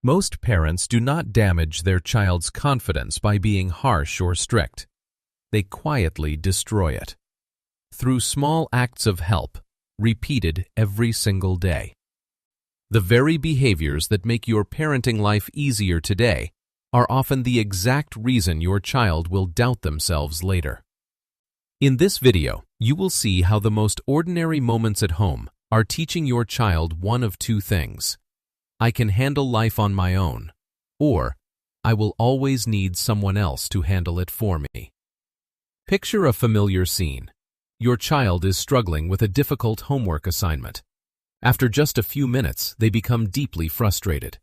Most parents do not damage their child's confidence by being harsh or strict. They quietly destroy it. Through small acts of help, repeated every single day. The very behaviors that make your parenting life easier today are often the exact reason your child will doubt themselves later. In this video, you will see how the most ordinary moments at home are teaching your child one of two things. I can handle life on my own, or I will always need someone else to handle it for me. Picture a familiar scene. Your child is struggling with a difficult homework assignment. After just a few minutes, they become deeply frustrated.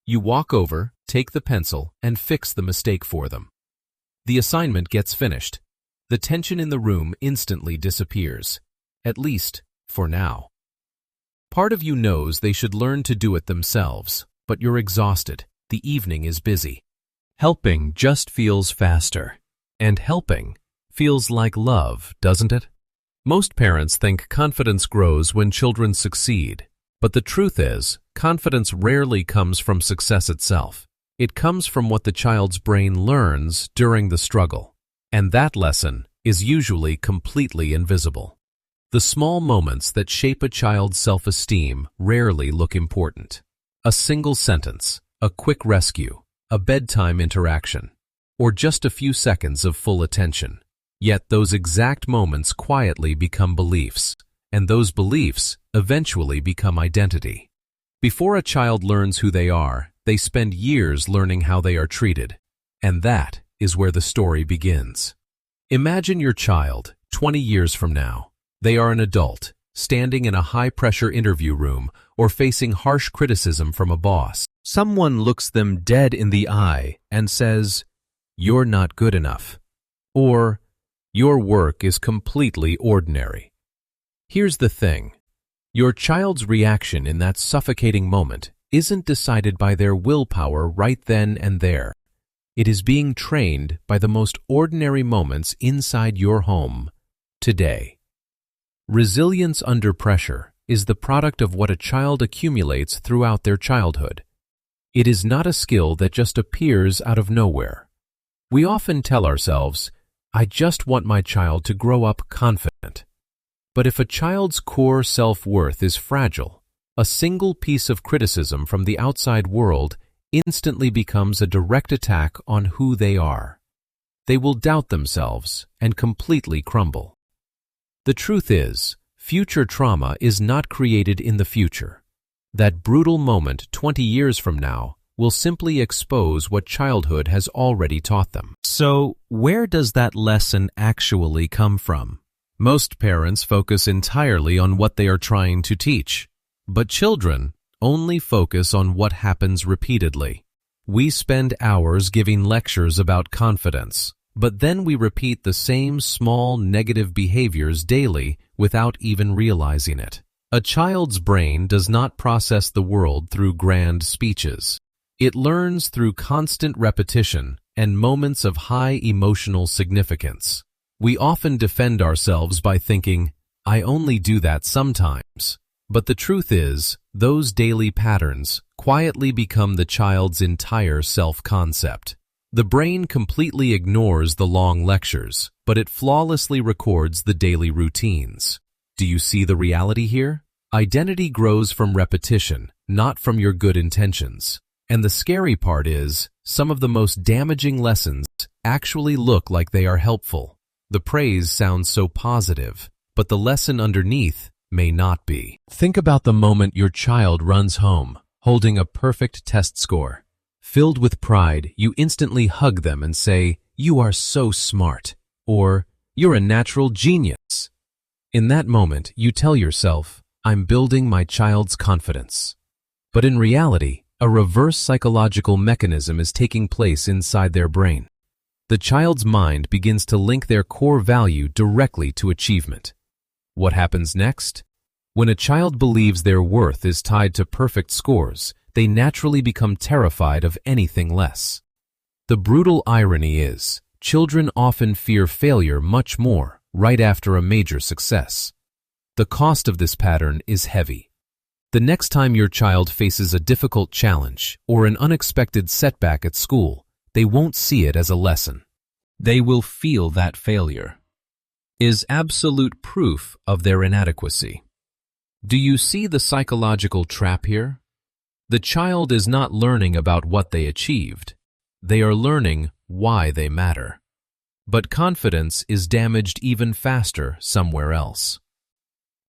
You walk over, take the pencil, and fix the mistake for them. The assignment gets finished. The tension in the room instantly disappears, at least for now. Part of you knows they should learn to do it themselves, but you're exhausted. The evening is busy. Helping just feels faster, and helping feels like love, doesn't it? Most parents think confidence grows when children succeed, but the truth is, confidence rarely comes from success itself. It comes from what the child's brain learns during the struggle, and that lesson is usually completely invisible. The small moments that shape a child's self-esteem rarely look important. A single sentence, a quick rescue, a bedtime interaction, or just a few seconds of full attention. Yet those exact moments quietly become beliefs, and those beliefs eventually become identity. Before a child learns who they are, they spend years learning how they are treated, and that is where the story begins. Imagine your child, 20 years from now. They are an adult, standing in a high-pressure interview room or facing harsh criticism from a boss. Someone looks them dead in the eye and says, "You're not good enough," or "Your work is completely ordinary." Here's the thing. Your child's reaction in that suffocating moment isn't decided by their willpower right then and there. It is being trained by the most ordinary moments inside your home today. Resilience under pressure is the product of what a child accumulates throughout their childhood. It is not a skill that just appears out of nowhere. We often tell ourselves, "I just want my child to grow up confident." But if a child's core self-worth is fragile, a single piece of criticism from the outside world instantly becomes a direct attack on who they are. They will doubt themselves and completely crumble. The truth is, future trauma is not created in the future. That brutal moment 20 years from now will simply expose what childhood has already taught them. So, where does that lesson actually come from? Most parents focus entirely on what they are trying to teach, but children only focus on what happens repeatedly. We spend hours giving lectures about confidence, but then we repeat the same small negative behaviors daily without even realizing it. A child's brain does not process the world through grand speeches. It learns through constant repetition and moments of high emotional significance. We often defend ourselves by thinking, "I only do that sometimes." But the truth is, those daily patterns quietly become the child's entire self-concept. The brain completely ignores the long lectures, but it flawlessly records the daily routines. Do you see the reality here? Identity grows from repetition, not from your good intentions. And the scary part is, some of the most damaging lessons actually look like they are helpful. The praise sounds so positive, but the lesson underneath may not be. Think about the moment your child runs home, holding a perfect test score. Filled with pride, you instantly hug them and say, "You are so smart," or "You're a natural genius." In that moment, you tell yourself, "I'm building my child's confidence." But in reality, a reverse psychological mechanism is taking place inside their brain. The child's mind begins to link their core value directly to achievement. What happens next? When a child believes their worth is tied to perfect scores, they naturally become terrified of anything less. The brutal irony is, children often fear failure much more right after a major success. The cost of this pattern is heavy. The next time your child faces a difficult challenge or an unexpected setback at school, they won't see it as a lesson. They will feel that failure is absolute proof of their inadequacy. Do you see the psychological trap here? The child is not learning about what they achieved. They are learning why they matter. But confidence is damaged even faster somewhere else.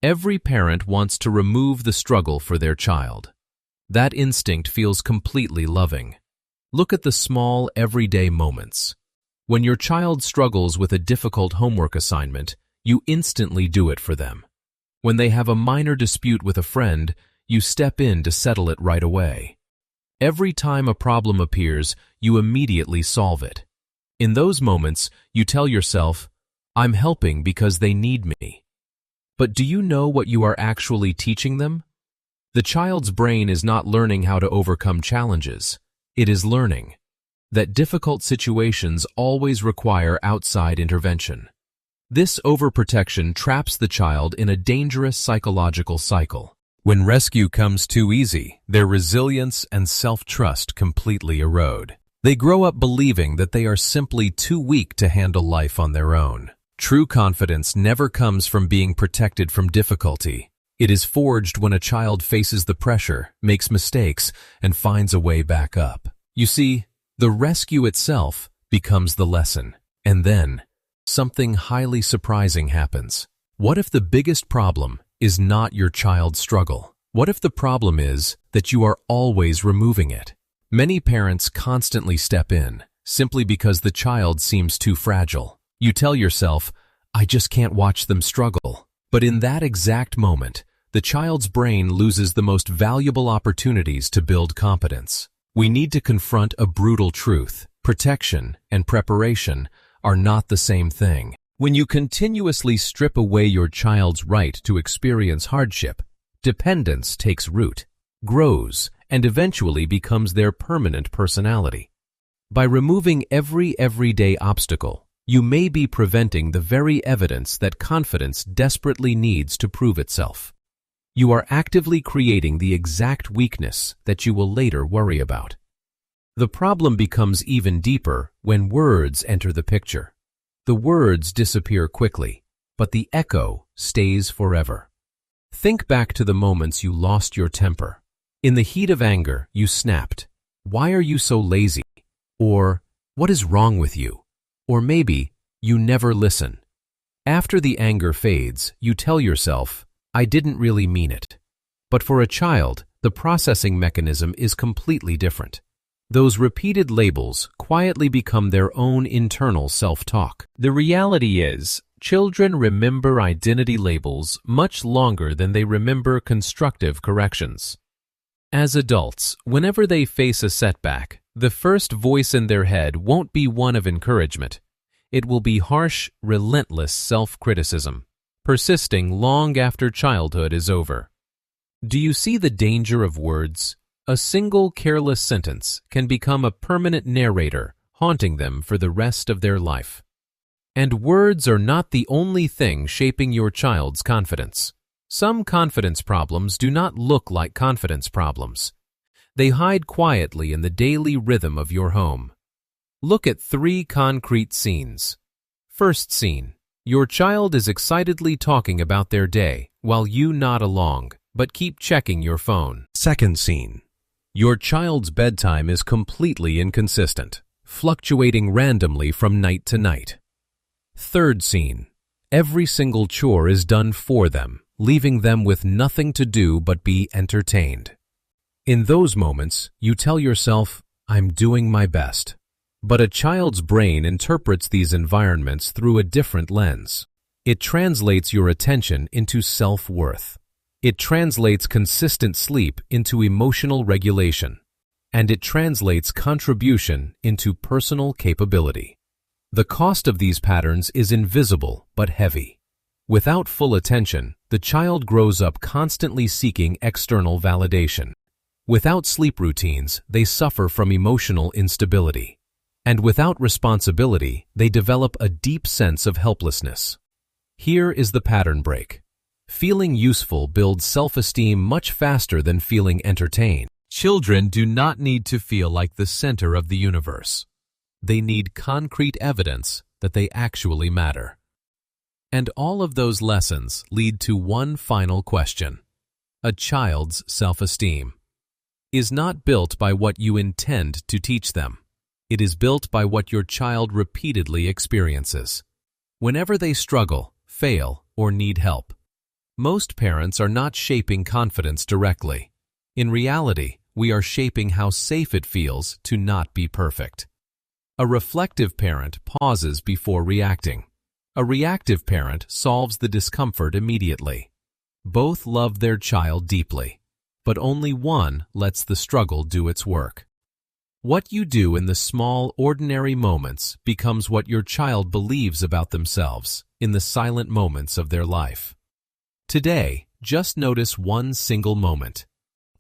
Every parent wants to remove the struggle for their child. That instinct feels completely loving. Look at the small, everyday moments. When your child struggles with a difficult homework assignment, you instantly do it for them. When they have a minor dispute with a friend, you step in to settle it right away. Every time a problem appears, you immediately solve it. In those moments, you tell yourself, "I'm helping because they need me." But do you know what you are actually teaching them? The child's brain is not learning how to overcome challenges. It is learning that difficult situations always require outside intervention. This overprotection traps the child in a dangerous psychological cycle. When rescue comes too easy, their resilience and self-trust completely erode. They grow up believing that they are simply too weak to handle life on their own. True confidence never comes from being protected from difficulty. It is forged when a child faces the pressure, makes mistakes, and finds a way back up. You see, the rescue itself becomes the lesson. And then, something highly surprising happens. What if the biggest problem is not your child's struggle? What if the problem is that you are always removing it? Many parents constantly step in, simply because the child seems too fragile. You tell yourself, "I just can't watch them struggle." But in that exact moment, the child's brain loses the most valuable opportunities to build competence. We need to confront a brutal truth. Protection and preparation are not the same thing. When you continuously strip away your child's right to experience hardship, dependence takes root, grows, and eventually becomes their permanent personality. By removing every everyday obstacle, you may be preventing the very evidence that confidence desperately needs to prove itself. You are actively creating the exact weakness that you will later worry about. The problem becomes even deeper when words enter the picture. The words disappear quickly, but the echo stays forever. Think back to the moments you lost your temper. In the heat of anger, you snapped, "Why are you so lazy?" Or, "What is wrong with you?" Or maybe, "You never listen." After the anger fades, you tell yourself, "I didn't really mean it." But for a child, the processing mechanism is completely different. Those repeated labels quietly become their own internal self-talk. The reality is, children remember identity labels much longer than they remember constructive corrections. As adults, whenever they face a setback, the first voice in their head won't be one of encouragement. It will be harsh, relentless self-criticism, persisting long after childhood is over. Do you see the danger of words? A single careless sentence can become a permanent narrator, haunting them for the rest of their life. And words are not the only thing shaping your child's confidence. Some confidence problems do not look like confidence problems. They hide quietly in the daily rhythm of your home. Look at 3 concrete scenes. First scene. Your child is excitedly talking about their day while you nod along, but keep checking your phone. Second scene. Your child's bedtime is completely inconsistent, fluctuating randomly from night to night. Third scene. Every single chore is done for them, leaving them with nothing to do but be entertained. In those moments, you tell yourself, "I'm doing my best." But a child's brain interprets these environments through a different lens. It translates your attention into self-worth. It translates consistent sleep into emotional regulation. And it translates contribution into personal capability. The cost of these patterns is invisible but heavy. Without full attention, the child grows up constantly seeking external validation. Without sleep routines, they suffer from emotional instability. And without responsibility, they develop a deep sense of helplessness. Here is the pattern break. Feeling useful builds self-esteem much faster than feeling entertained. Children do not need to feel like the center of the universe. They need concrete evidence that they actually matter. And all of those lessons lead to one final question. A child's self-esteem is not built by what you intend to teach them. It is built by what your child repeatedly experiences. Whenever they struggle, fail, or need help, most parents are not shaping confidence directly. In reality, we are shaping how safe it feels to not be perfect. A reflective parent pauses before reacting. A reactive parent solves the discomfort immediately. Both love their child deeply, but only one lets the struggle do its work. What you do in the small, ordinary moments becomes what your child believes about themselves in the silent moments of their life. Today, just notice one single moment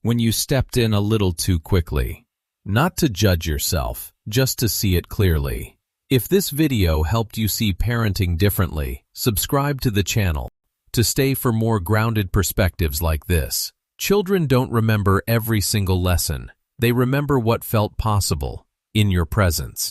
when you stepped in a little too quickly. Not to judge yourself, just to see it clearly. If this video helped you see parenting differently, subscribe to the channel to stay for more grounded perspectives like this. Children don't remember every single lesson. They remember what felt possible in your presence.